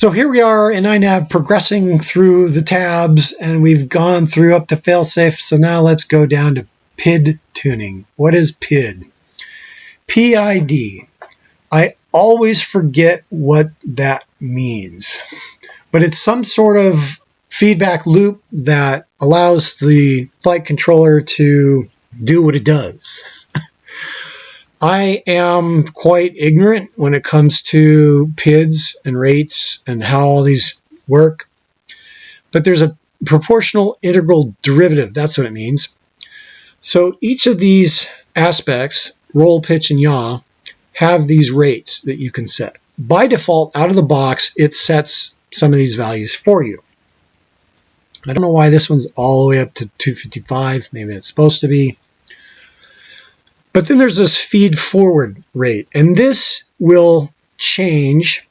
So here we are in INAV progressing through the tabs, and we've gone through up to failsafe. So now let's go down to PID tuning. What is PID? PID. I always forget what that means, but it's some sort of feedback loop that allows the flight controller to do what it does. I am quite ignorant when it comes to PIDs and rates and how all these work, but there's a proportional integral derivative. That's what it means. So each of these aspects, roll, pitch, and yaw, have these rates that you can set. By default, out of the box, it sets some of these values for you. I don't know why this one's all the way up to 255. Maybe it's supposed to be. But then there's this feed forward rate, and this will change.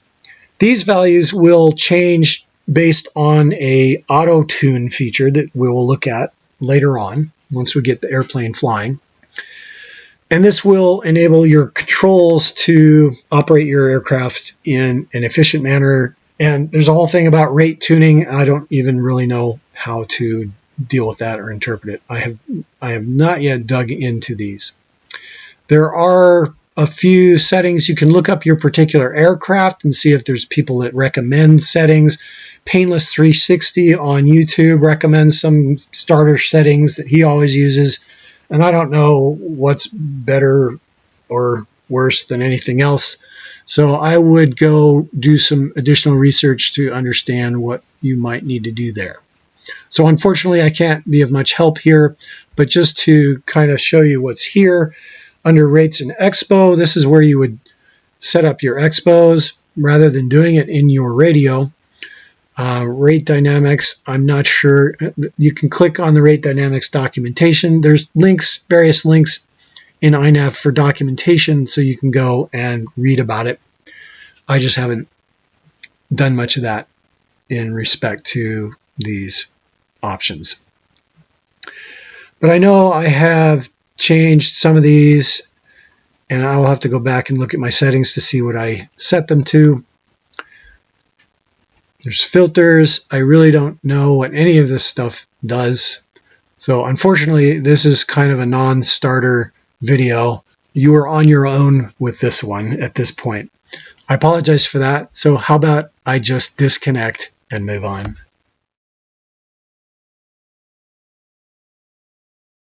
These values will change based on a auto tune feature that we will look at later on once we get the airplane flying. And this will enable your controls to operate your aircraft in an efficient manner. And there's a whole thing about rate tuning. I don't even really know how to deal with that or interpret it. I have not yet dug into these. There are a few settings. You can look up your particular aircraft and see if there's people that recommend settings. Painless 360 on YouTube recommends some starter settings that he always uses. And I don't know what's better or worse than anything else. So I would go do some additional research to understand what you might need to do there. So unfortunately, I can't be of much help here, but just to kind of show you what's here, under rates and expo, this is where you would set up your expos rather than doing it in your radio. Rate dynamics, I'm not sure. You can click on the rate dynamics documentation. There's links, various links in INAV for documentation, so you can go and read about it. I just haven't done much of that in respect to these options. But I know I have changed some of these, and I'll have to go back and look at my settings to see what I set them to. There's filters. I really don't know what any of this stuff does. So unfortunately, this is kind of a non-starter video. You are on your own with this one at this point. I apologize for that. So how about I just disconnect and move on?